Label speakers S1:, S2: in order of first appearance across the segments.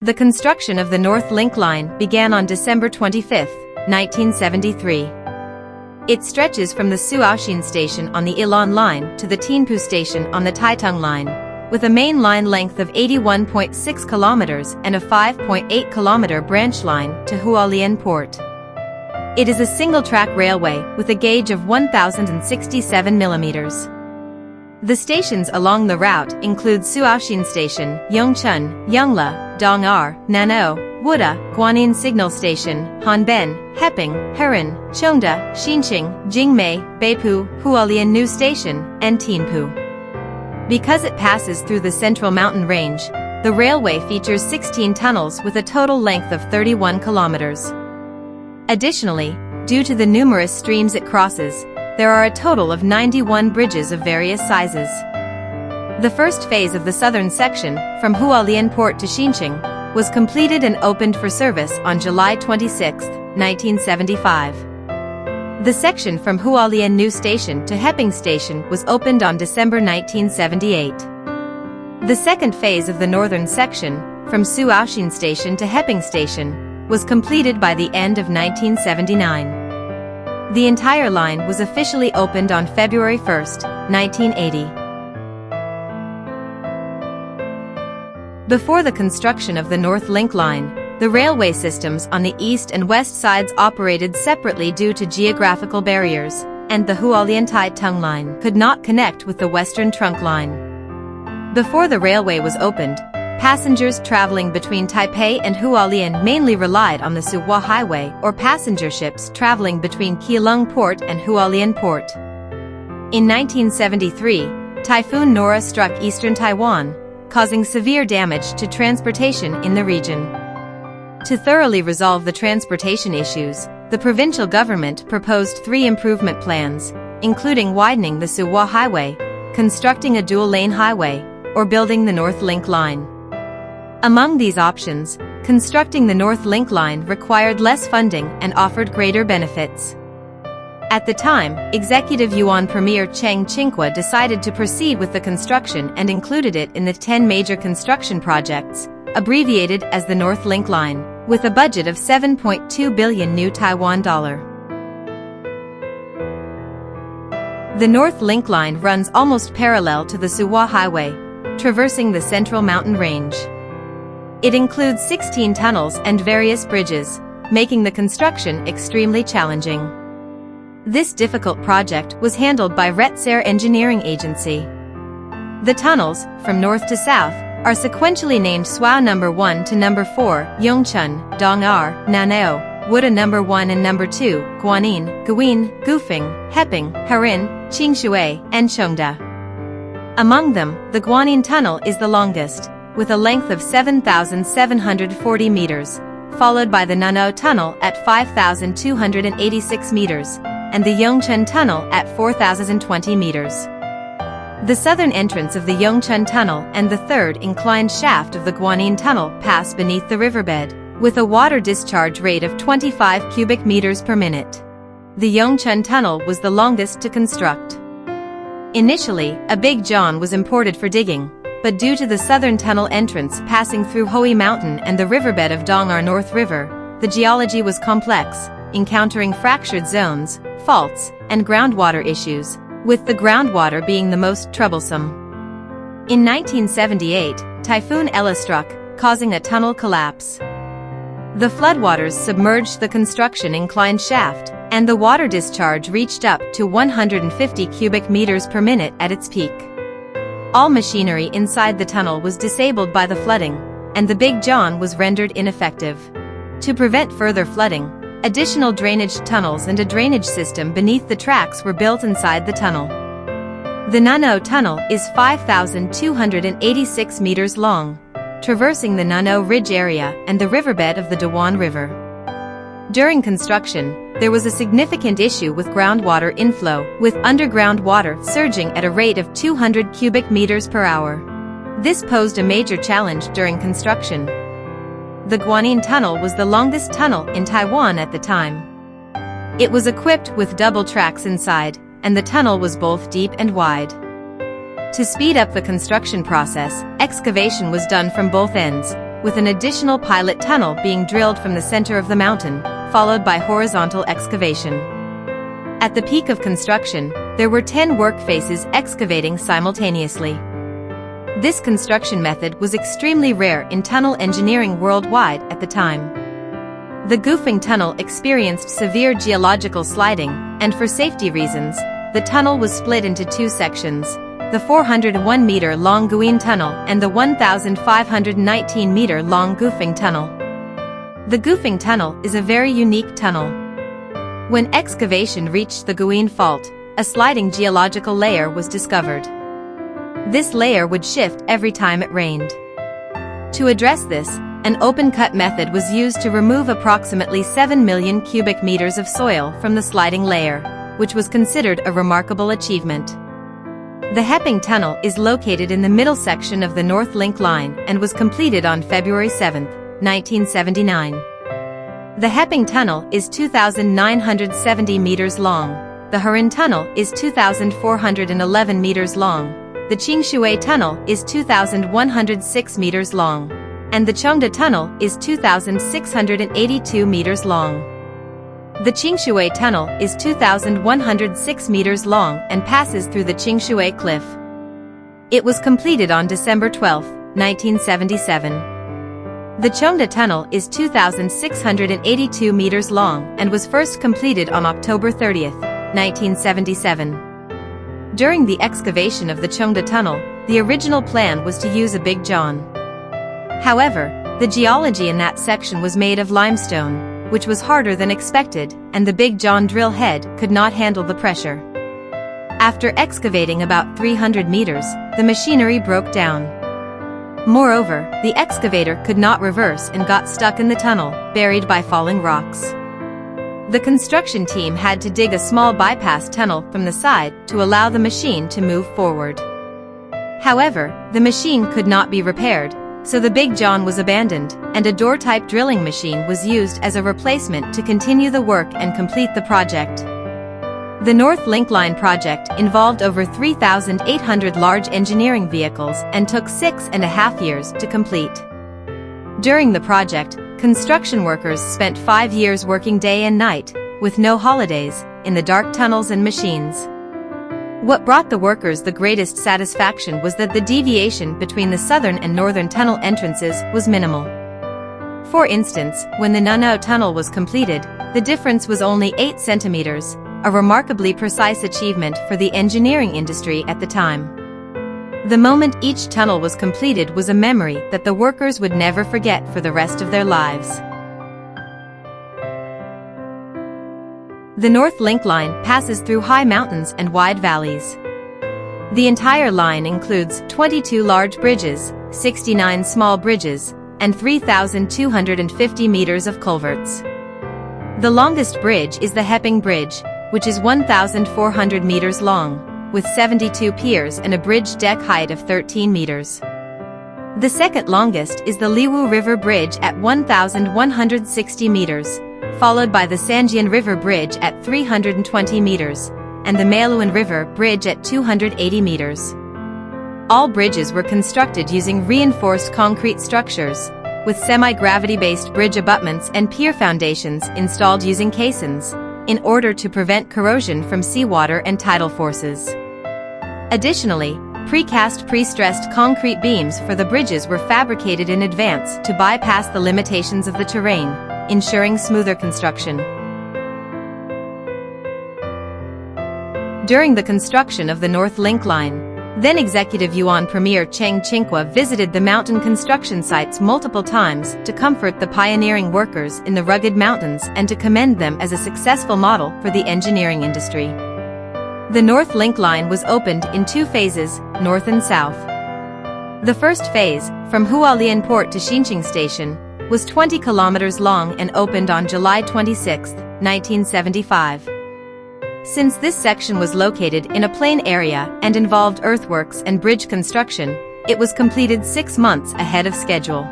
S1: The construction of the North Link Line began on December 25, 1973. It stretches from the Suaoshin station on the Ilan Line to the Tianpu station on the Taitung Line, with a main line length of 81.6 kilometers and a 5.8 kilometer branch line to Hualien Port. It is a single-track railway with a gauge of 1,067 millimeters. The stations along the route include Suaoshin Station, Yongchun, Yongla, Dongar, Nano, Wuda, Guanyin Signal Station, Hanben, Heping, Herin, Chongda, Xinqing, Jingmei, Beipu, Hualien New Station, and Tianpu. Because it passes through the Central Mountain Range, the railway features 16 tunnels with a total length of 31 kilometers. Additionally, due to the numerous streams it crosses, there are a total of 91 bridges of various sizes. The first phase of the southern section, from Hualien Port to Xinqing, was completed and opened for service on July 26, 1975. The section from Hualien New Station to Heping Station was opened on December 1978. The second phase of the northern section, from Suaoshin Station to Heping Station, was completed by the end of 1979. The entire line was officially opened on February 1, 1980. Before the construction of the North Link Line, the railway systems on the east and west sides operated separately due to geographical barriers, and the Hualien-Taitung Line could not connect with the Western Trunk Line. Before the railway was opened, passengers traveling between Taipei and Hualien mainly relied on the Suhua Highway or passenger ships traveling between Keelung Port and Hualien Port. In 1973, Typhoon Nora struck eastern Taiwan, causing severe damage to transportation in the region. To thoroughly resolve the transportation issues, the provincial government proposed 3 improvement plans, including widening the Suhua Highway, constructing a dual-lane highway, or building the North Link Line. Among these options, constructing the North Link Line required less funding and offered greater benefits. At the time, Executive Yuan Premier Cheng Qingque decided to proceed with the construction and included it in the 10 major construction projects, abbreviated as the North Link Line, with a budget of 7.2 billion new Taiwan dollar. The North Link Line runs almost parallel to the Suhua Highway, traversing the Central Mountain Range. It includes 16 tunnels and various bridges, making the construction extremely challenging. This difficult project was handled by Retsair Engineering Agency. The tunnels, from north to south, are sequentially named Suao No. 1 to No. 4, Yongchun, Dongar, Nanao, Wuda No. 1 and No. 2, Guanyin, Guin, Gufeng, Heping, Herin, Qingshui, and Chongda. Among them, the Guanyin Tunnel is the longest, with a length of 7,740 meters, followed by the Nanao Tunnel at 5,286 meters, and the Yongchun Tunnel at 4,020 meters. The southern entrance of the Yongchun Tunnel and the third inclined shaft of the Guanyin Tunnel pass beneath the riverbed, with a water discharge rate of 25 cubic meters per minute. The Yongchun Tunnel was the longest to construct. Initially, a big john was imported for digging, but due to the southern tunnel entrance passing through Hoi Mountain and the riverbed of Dongar North River, the geology was complex, encountering fractured zones, faults, and groundwater issues, with the groundwater being the most troublesome. In 1978, Typhoon Ella struck, causing a tunnel collapse. The floodwaters submerged the construction inclined shaft, and the water discharge reached up to 150 cubic meters per minute at its peak. All machinery inside the tunnel was disabled by the flooding, and the Big John was rendered ineffective. To prevent further flooding, additional drainage tunnels and a drainage system beneath the tracks were built inside the tunnel. The Nanao Tunnel is 5,286 meters long, traversing the Nanao Ridge area and the riverbed of the Dawan River. During construction, there was a significant issue with groundwater inflow, with underground water surging at a rate of 200 cubic meters per hour. This posed a major challenge during construction. The Guanyin Tunnel was the longest tunnel in Taiwan at the time. It was equipped with double tracks inside, and the tunnel was both deep and wide. To speed up the construction process, excavation was done from both ends, with an additional pilot tunnel being drilled from the center of the mountain, followed by horizontal excavation. At the peak of construction, there were 10 work faces excavating simultaneously. This construction method was extremely rare in tunnel engineering worldwide at the time. The Goofing Tunnel experienced severe geological sliding, and for safety reasons, the tunnel was split into two sections, the 401-meter-long Guin Tunnel and the 1,519-meter-long Goofing Tunnel. The Goofing Tunnel is a very unique tunnel. When excavation reached the Guin Fault, a sliding geological layer was discovered. This layer would shift every time it rained. To address this, an open-cut method was used to remove approximately 7 million cubic meters of soil from the sliding layer, which was considered a remarkable achievement. The Hepping Tunnel is located in the middle section of the North Link Line and was completed on February 7, 1979. The Hepping Tunnel is 2,970 meters long, the Hurin Tunnel is 2,411 meters long, the Qingshui Tunnel is 2,106 meters long, and the Chengde Tunnel is 2,682 meters long. The Qingshui Tunnel is 2,106 meters long and passes through the Qingshui Cliff. It was completed on December 12, 1977. The Chengde Tunnel is 2,682 meters long and was first completed on October 30, 1977. During the excavation of the Chengde Tunnel, the original plan was to use a Big John. However, the geology in that section was made of limestone, which was harder than expected, and the Big John drill head could not handle the pressure. After excavating about 300 meters, the machinery broke down. Moreover, the excavator could not reverse and got stuck in the tunnel, buried by falling rocks. The construction team had to dig a small bypass tunnel from the side to allow the machine to move forward. However, the machine could not be repaired, so the Big John was abandoned, and a door-type drilling machine was used as a replacement to continue the work and complete the project. The North Link Line project involved over 3,800 large engineering vehicles and took 6.5 years to complete. During the project, construction workers spent 5 years working day and night, with no holidays, in the dark tunnels and machines. What brought the workers the greatest satisfaction was that the deviation between the southern and northern tunnel entrances was minimal. For instance, when the Nunao Tunnel was completed, the difference was only 8 centimeters, a remarkably precise achievement for the engineering industry at the time. The moment each tunnel was completed was a memory that the workers would never forget for the rest of their lives. The North Link Line passes through high mountains and wide valleys. The entire line includes 22 large bridges, 69 small bridges, and 3,250 meters of culverts. The longest bridge is the Hepping Bridge, which is 1,400 meters long, with 72 piers and a bridge deck height of 13 meters. The second longest is the Liwu River Bridge at 1,160 meters, followed by the Sanjian River Bridge at 320 meters, and the Meiluan River Bridge at 280 meters. All bridges were constructed using reinforced concrete structures, with semi-gravity-based bridge abutments and pier foundations installed using caissons, in order to prevent corrosion from seawater and tidal forces. Additionally, precast pre-stressed concrete beams for the bridges were fabricated in advance to bypass the limitations of the terrain, ensuring smoother construction. During the construction of the North Link Line, then-Executive Yuan Premier Cheng Qingque visited the mountain construction sites multiple times to comfort the pioneering workers in the rugged mountains and to commend them as a successful model for the engineering industry. The North Link Line was opened in 2 phases, north and south. The first phase, from Hualien Port to Xinqing Station, was 20 kilometers long and opened on July 26, 1975. Since this section was located in a plain area and involved earthworks and bridge construction, it was completed 6 months ahead of schedule.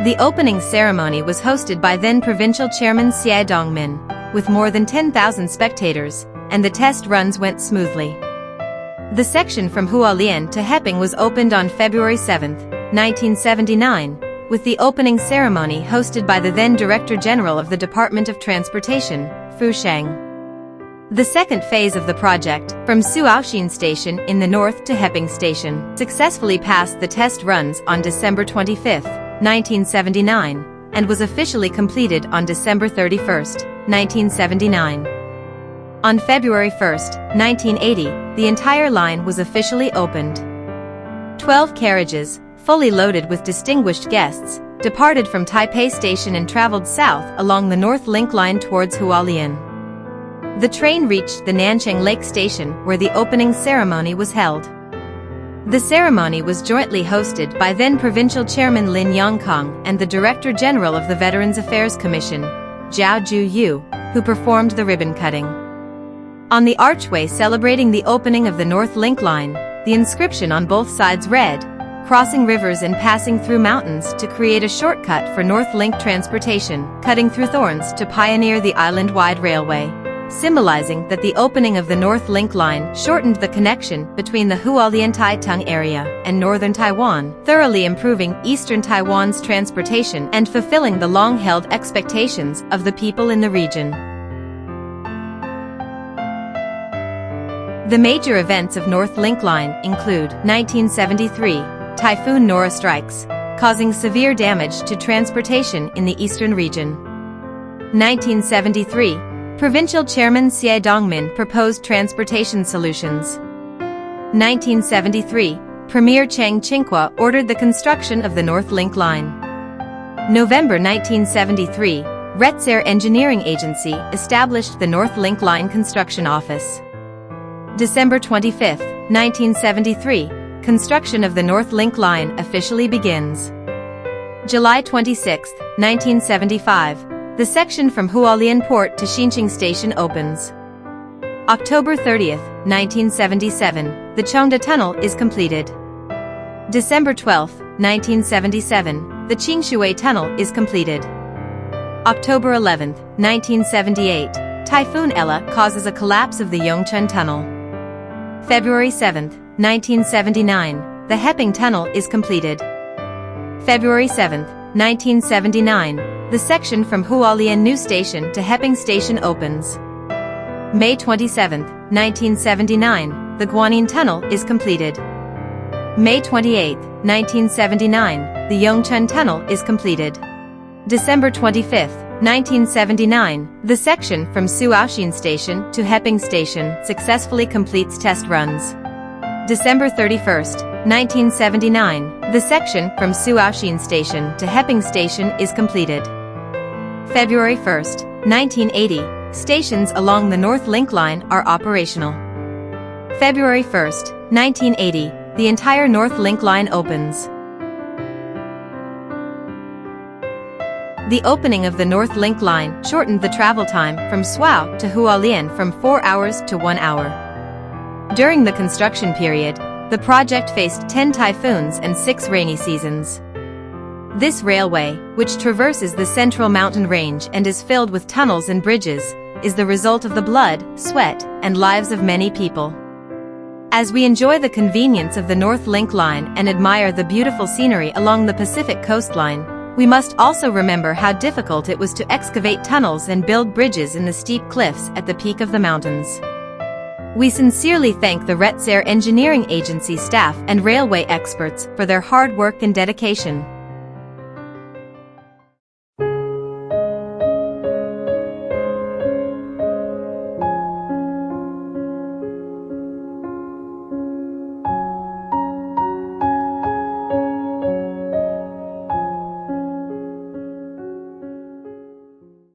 S1: The opening ceremony was hosted by then-Provincial Chairman Xie Dongmin, with more than 10,000 spectators, and the test runs went smoothly. The section from Hualien to Hepping was opened on February 7, 1979, with the opening ceremony hosted by the then Director General of the Department of Transportation, Fu Sheng. The second phase of the project, from Suaoxin Station in the north to Heping Station, successfully passed the test runs on December 25, 1979, and was officially completed on December 31, 1979. On February 1, 1980, the entire line was officially opened. 12 carriages, fully loaded with distinguished guests, departed from Taipei Station and traveled south along the North Link Line towards Hualien. The train reached the Nanchang Lake Station where the opening ceremony was held. The ceremony was jointly hosted by then Provincial Chairman Lin Yongkang and the Director General of the Veterans Affairs Commission, Zhao Juyu, who performed the ribbon cutting. On the archway celebrating the opening of the North Link Line, the inscription on both sides read, "Crossing rivers and passing through mountains to create a shortcut for North Link transportation, cutting through thorns to pioneer the island-wide railway," symbolizing that the opening of the North Link Line shortened the connection between the Hualien-Taitung area and northern Taiwan, thoroughly improving eastern Taiwan's transportation and fulfilling the long-held expectations of the people in the region. The major events of North Link Line include 1973, Typhoon Nora strikes, causing severe damage to transportation in the eastern region. 1973, Provincial Chairman Xie Dongmin proposed transportation solutions. 1973, Premier Cheng Qingque ordered the construction of the North Link Line. November 1973, Retzer Engineering Agency established the North Link Line Construction Office. December 25, 1973, construction of the North Link Line officially begins. July 26, 1975, the section from Hualien Port to Xinqing Station opens. October 30, 1977, the Chongda Tunnel is completed. December 12, 1977, the Qingshui Tunnel is completed. October 11, 1978, Typhoon Ella causes a collapse of the Yongchun Tunnel. February 7, 1979, the Heping Tunnel is completed. February 7, 1979, the section from Hualien New Station to Heping Station opens. May 27, 1979, the Guanyin Tunnel is completed. May 28, 1979, the Yongchun Tunnel is completed. December 25, 1979, the section from Suaoxin Station to Heping Station successfully completes test runs. December 31, 1979, the section from Suaoxin Station to Heping Station is completed. February 1, 1980, stations along the North Link Line are operational. February 1, 1980, the entire North Link Line opens. The opening of the North Link Line shortened the travel time from Suao to Hualien from 4 hours to 1 hour. During the construction period, the project faced 10 typhoons and 6 rainy seasons. This railway, which traverses the central mountain range and is filled with tunnels and bridges, is the result of the blood, sweat, and lives of many people. As we enjoy the convenience of the North Link Line and admire the beautiful scenery along the Pacific coastline, we must also remember how difficult it was to excavate tunnels and build bridges in the steep cliffs at the peak of the mountains. We sincerely thank the Retzer Engineering Agency staff and railway experts for their hard work and dedication.